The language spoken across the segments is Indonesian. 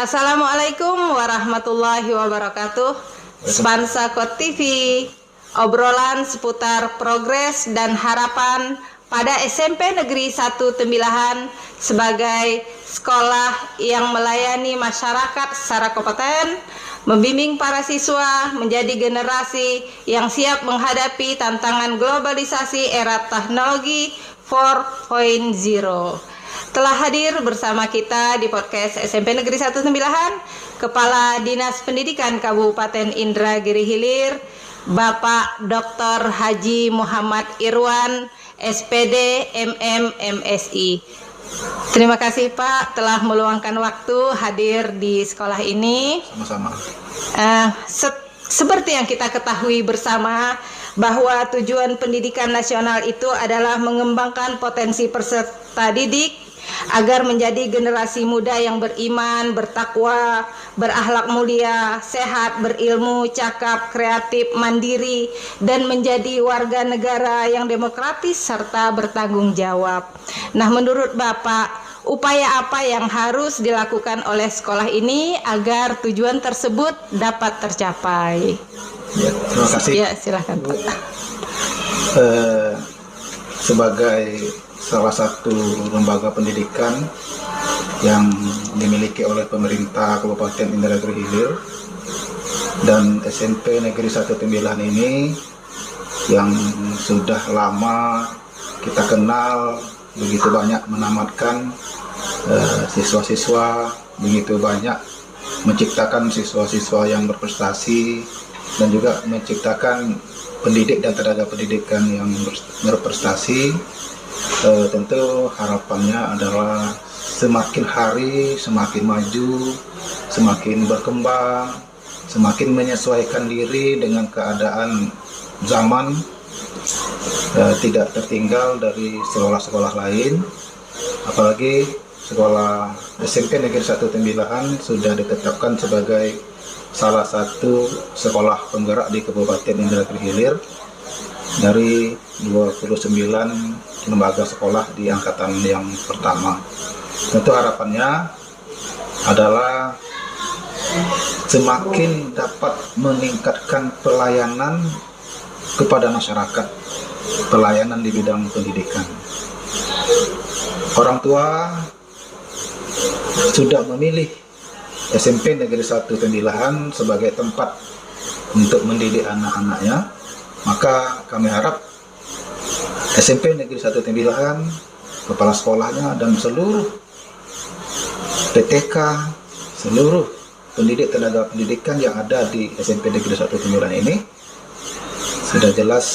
Assalamualaikum warahmatullahi wabarakatuh. Spansakot TV, obrolan seputar progres dan harapan pada SMP Negeri 1 Tembilahan sebagai sekolah yang melayani masyarakat secara kompeten, membimbing para siswa menjadi generasi yang siap menghadapi tantangan globalisasi era teknologi 4.0. Telah hadir bersama kita di podcast SMP Negeri 1 Tembilahan Kepala Dinas Pendidikan Kabupaten Indragiri Hilir, Bapak Dr. Haji Muhammad Irwan, SPD MM MSI. Terima kasih Pak telah meluangkan waktu hadir di sekolah ini. Sama-sama. Seperti yang kita ketahui bersama bahwa tujuan pendidikan nasional itu adalah mengembangkan potensi peserta didik agar menjadi generasi muda yang beriman, bertakwa, berakhlak mulia, sehat, berilmu, cakap, kreatif, mandiri, dan menjadi warga negara yang demokratis serta bertanggung jawab. Nah, menurut Bapak, upaya apa yang harus dilakukan oleh sekolah ini agar tujuan tersebut dapat tercapai? Ya, terima kasih. Ya, silakan Pak. Sebagai salah satu lembaga pendidikan yang dimiliki oleh pemerintah Kabupaten Indragiri Hilir dan SMP Negeri 1 Tembilahan ini yang sudah lama kita kenal, begitu banyak menamatkan siswa-siswa, begitu banyak menciptakan siswa-siswa yang berprestasi dan juga menciptakan pendidik dan tenaga pendidikan yang berprestasi. Tentu harapannya adalah semakin hari semakin maju, semakin berkembang, semakin menyesuaikan diri dengan keadaan zaman, tidak tertinggal dari sekolah-sekolah lain. Apalagi sekolah SMP Negeri 1 Tembilahan sudah ditetapkan sebagai salah satu sekolah penggerak di Kabupaten Indragiri Hilir dari 29 lembaga sekolah di angkatan yang pertama. Tentu harapannya adalah semakin dapat meningkatkan pelayanan kepada masyarakat, pelayanan di bidang pendidikan. Orang tua sudah memilih SMP Negeri 1 Tembilahan sebagai tempat untuk mendidik anak-anaknya, maka kami harap SMP Negeri 1 Tembilahan, kepala sekolahnya dan seluruh PTK, seluruh pendidik tenaga pendidikan yang ada di SMP Negeri 1 Tembilahan ini sudah jelas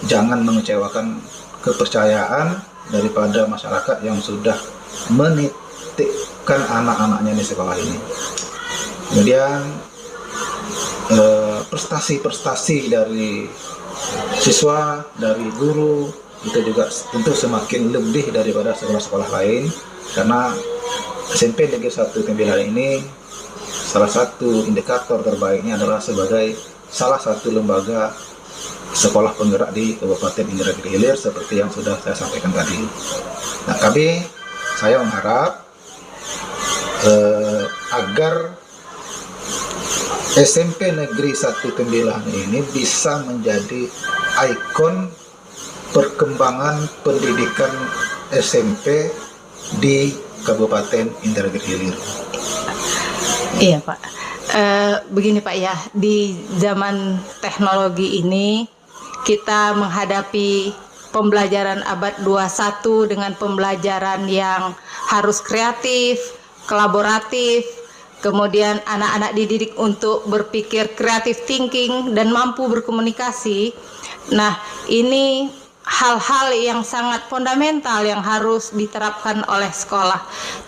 jangan mengecewakan kepercayaan daripada masyarakat yang sudah menitipkan anak-anaknya di sekolah ini. Kemudian prestasi-prestasi dari siswa, dari guru itu juga tentu semakin lebih daripada sekolah-sekolah lain, karena SMP Negeri 1 Tembilahan ini salah satu indikator terbaiknya adalah sebagai salah satu lembaga sekolah penggerak di Kabupaten Indragiri Hilir seperti yang sudah saya sampaikan tadi. Nah, saya mengharap agar SMP Negeri 1 Tembilahan ini bisa menjadi ikon perkembangan pendidikan SMP di Kabupaten Indragiri Hilir. Iya Pak, begini Pak ya, di zaman teknologi ini kita menghadapi pembelajaran abad 21 dengan pembelajaran yang harus kreatif, kolaboratif, kemudian anak-anak dididik untuk berpikir creative thinking dan mampu berkomunikasi. Nah, ini hal-hal yang sangat fundamental yang harus diterapkan oleh sekolah.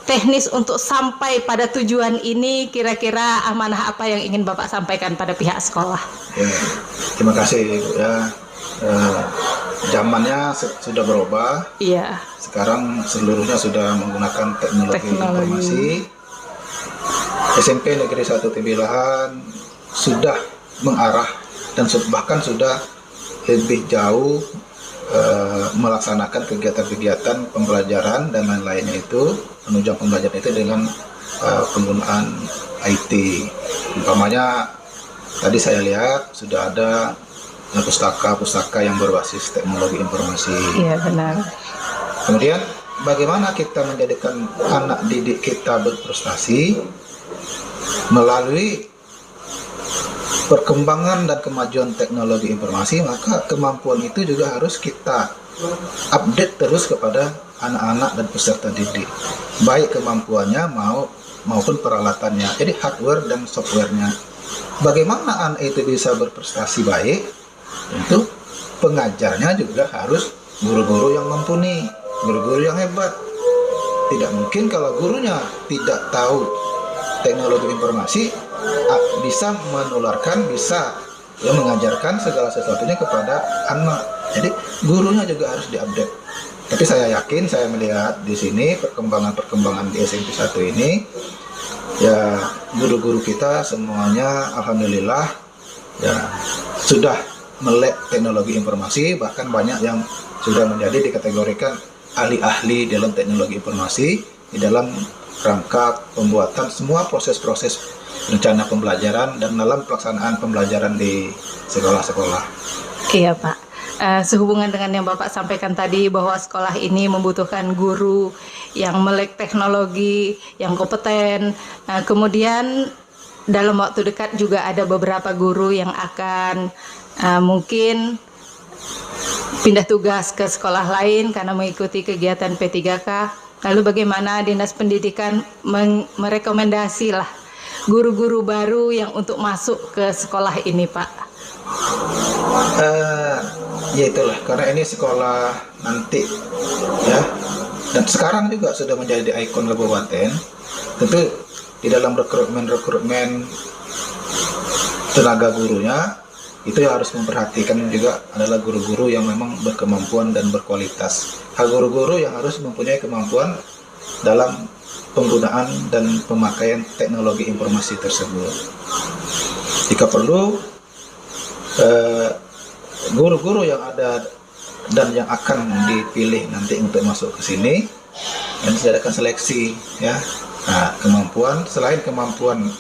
Teknis untuk sampai pada tujuan ini, kira-kira amanah apa yang ingin Bapak sampaikan pada pihak sekolah? Ya, terima kasih ya. Zamannya sudah berubah. Iya. Sekarang seluruhnya sudah menggunakan teknologi informasi. SMP Negeri 1 Tembilahan sudah mengarah dan bahkan sudah lebih jauh melaksanakan kegiatan-kegiatan pembelajaran dan lain-lainnya itu, penunjang pembelajaran itu dengan penggunaan IT. Umpamanya tadi saya lihat sudah ada pustaka-pustaka yang berbasis teknologi informasi. Iya, benar. Kemudian bagaimana kita menjadikan anak didik kita berprestasi melalui perkembangan dan kemajuan teknologi informasi, maka kemampuan itu juga harus kita update terus kepada anak-anak dan peserta didik, baik kemampuannya maupun peralatannya, jadi hardware dan softwarenya. Bagaimana anak itu bisa berprestasi baik? Tentu pengajarnya juga harus guru-guru yang mumpuni, guru-guru yang hebat. Tidak mungkin kalau gurunya tidak tahu teknologi informasi bisa menularkan, bisa mengajarkan segala sesuatunya kepada anak. Jadi gurunya juga harus diupdate. Tapi saya yakin, saya melihat di sini perkembangan di SMP 1 ini, ya guru-guru kita semuanya alhamdulillah ya sudah melek teknologi informasi, bahkan banyak yang sudah menjadi dikategorikan ahli-ahli dalam teknologi informasi di dalam rangka pembuatan semua proses-proses rencana pembelajaran dan dalam pelaksanaan pembelajaran di sekolah-sekolah. Iya Pak, sehubungan dengan yang Bapak sampaikan tadi bahwa sekolah ini membutuhkan guru yang melek teknologi, yang kompeten. Kemudian dalam waktu dekat juga ada beberapa guru yang akan mungkin pindah tugas ke sekolah lain karena mengikuti kegiatan P3K. Lalu bagaimana Dinas Pendidikan merekomendasi lah guru-guru baru yang untuk masuk ke sekolah ini, Pak? Ya itulah, karena ini sekolah nanti ya, dan sekarang juga sudah menjadi ikon kabupaten. Tentu di dalam rekrutmen tenaga gurunya itu yang harus memperhatikan juga adalah guru-guru yang memang berkemampuan dan berkualitas. Guru-guru yang harus mempunyai kemampuan dalam penggunaan dan pemakaian teknologi informasi tersebut. Jika perlu, guru-guru yang ada dan yang akan dipilih nanti untuk masuk ke sini, dan diadakan seleksi, ya. Nah, selain kemampuan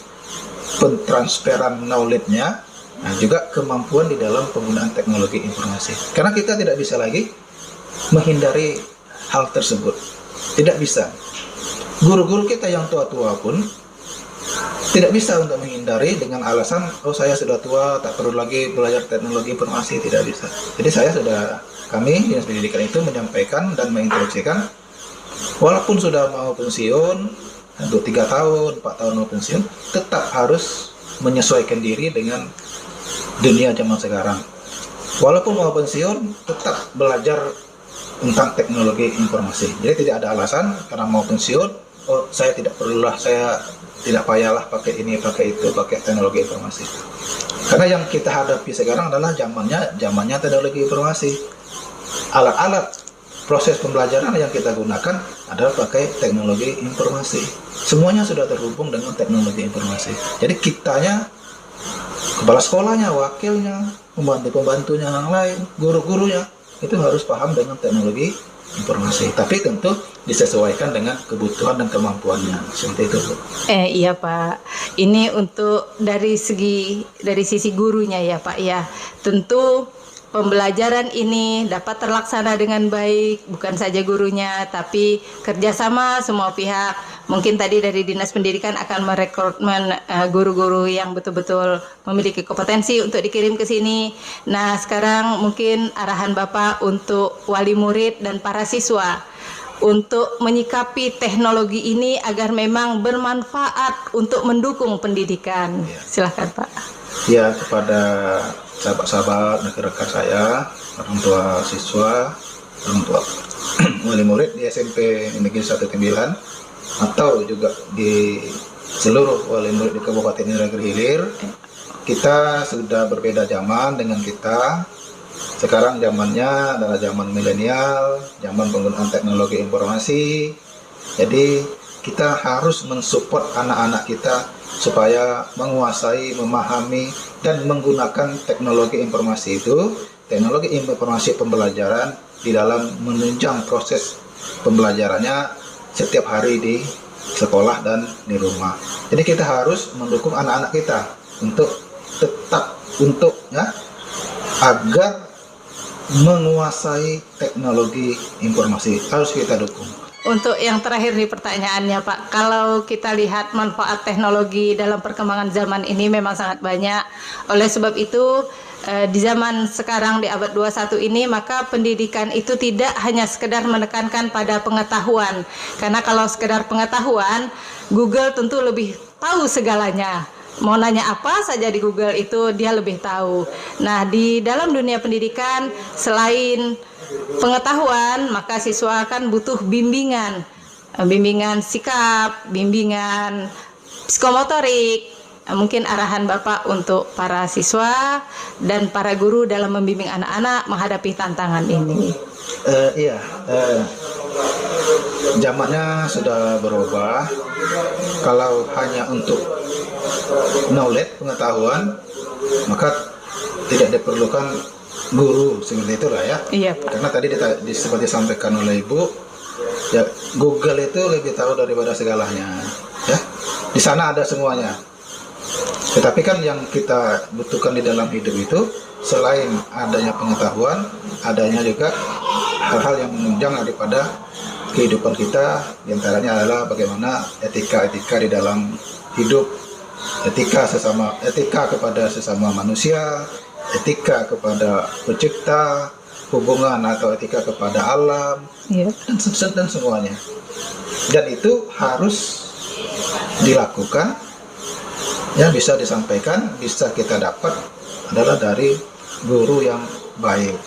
pentransferan knowledge-nya, nah juga kemampuan di dalam penggunaan teknologi informasi. Karena kita tidak bisa lagi menghindari hal tersebut. Tidak bisa. Guru-guru kita yang tua-tua pun tidak bisa untuk menghindari dengan alasan, oh saya sudah tua, tak perlu lagi belajar teknologi informasi, tidak bisa. Jadi kami Dinas Pendidikan itu menyampaikan dan menginstruksikan, walaupun sudah mau pensiun, untuk 3 tahun, 4 tahun mau pensiun, tetap harus menyesuaikan diri dengan dunia zaman sekarang. Walaupun mau pensiun, tetap belajar tentang teknologi informasi. Jadi tidak ada alasan karena mau pensiun, oh saya tidak perlulah, saya tidak payahlah pakai ini, pakai itu, pakai teknologi informasi. Karena yang kita hadapi sekarang adalah zamannya teknologi informasi. Alat-alat proses pembelajaran yang kita gunakan adalah pakai teknologi informasi. Semuanya sudah terhubung dengan teknologi informasi. Jadi kitanya, kepala sekolahnya, wakilnya, pembantu-pembantunya yang lain, guru-gurunya, itu harus paham dengan teknologi informasi. Tapi tentu disesuaikan dengan kebutuhan dan kemampuannya. Seperti itu, Bu. Iya Pak. Ini untuk dari sisi gurunya ya Pak ya. Tentu pembelajaran ini dapat terlaksana dengan baik, bukan saja gurunya, tapi kerjasama semua pihak. Mungkin tadi dari Dinas Pendidikan akan merekrutmen guru-guru yang betul-betul memiliki kompetensi untuk dikirim ke sini. Nah, sekarang mungkin arahan Bapak untuk wali murid dan para siswa untuk menyikapi teknologi ini agar memang bermanfaat untuk mendukung pendidikan. Silahkan Pak. Ya, kepada sahabat-sahabat, rekan-rekan saya, orang tua siswa, orang tua wali murid di SMP Negeri 1 Tembilan, atau juga di seluruh wali murid di Kabupaten Indragiri Hilir, kita sudah berbeda zaman dengan kita. Sekarang zamannya adalah zaman milenial, zaman penggunaan teknologi informasi. Jadi kita harus mensupport anak-anak kita supaya menguasai, memahami, dan menggunakan teknologi informasi itu, teknologi informasi pembelajaran di dalam menunjang proses pembelajarannya setiap hari di sekolah dan di rumah. Jadi kita harus mendukung anak-anak kita untuk tetap agar menguasai teknologi informasi, harus kita dukung. Untuk yang terakhir nih pertanyaannya Pak, kalau kita lihat manfaat teknologi dalam perkembangan zaman ini memang sangat banyak. Oleh sebab itu di zaman sekarang di abad 21 ini, maka pendidikan itu tidak hanya sekedar menekankan pada pengetahuan. Karena kalau sekedar pengetahuan, Google tentu lebih tahu segalanya. Mau nanya apa saja di Google itu dia lebih tahu. Nah, di dalam dunia pendidikan selain pengetahuan, maka siswa kan butuh bimbingan sikap, bimbingan psikomotorik. Mungkin arahan Bapak untuk para siswa dan para guru dalam membimbing anak-anak menghadapi tantangan ini. Zamannya sudah berubah. Kalau hanya untuk knowledge, pengetahuan, maka tidak diperlukan guru seperti itulah ya. Iya, Pak. Karena tadi seperti disampaikan oleh Ibu, ya Google itu lebih tahu daripada segalanya. Ya, di sana ada semuanya. Tetapi kan yang kita butuhkan di dalam hidup itu selain adanya pengetahuan, adanya juga hal-hal yang menunjang daripada kehidupan kita. Di antaranya adalah bagaimana etika-etika di dalam hidup, etika kepada sesama manusia, etika kepada pencipta, hubungan atau etika kepada alam, dan semuanya. Dan itu harus dilakukan, ya bisa disampaikan, bisa kita dapat adalah dari guru yang baik,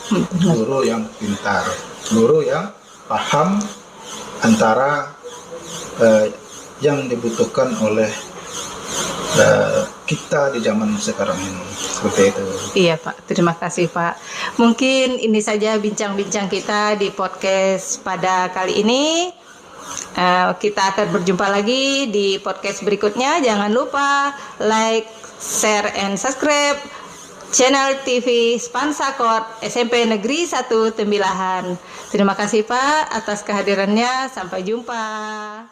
guru yang pintar, guru yang paham antara yang dibutuhkan oleh kita di zaman sekarang ini. Seperti itu. Iya Pak, terima kasih Pak. Mungkin ini saja bincang-bincang kita di podcast pada kali ini. Kita akan berjumpa lagi di podcast berikutnya. Jangan lupa like, share, and subscribe channel TV Spansakot SMP Negeri 1 Tembilahan. Terima kasih Pak atas kehadirannya. Sampai jumpa.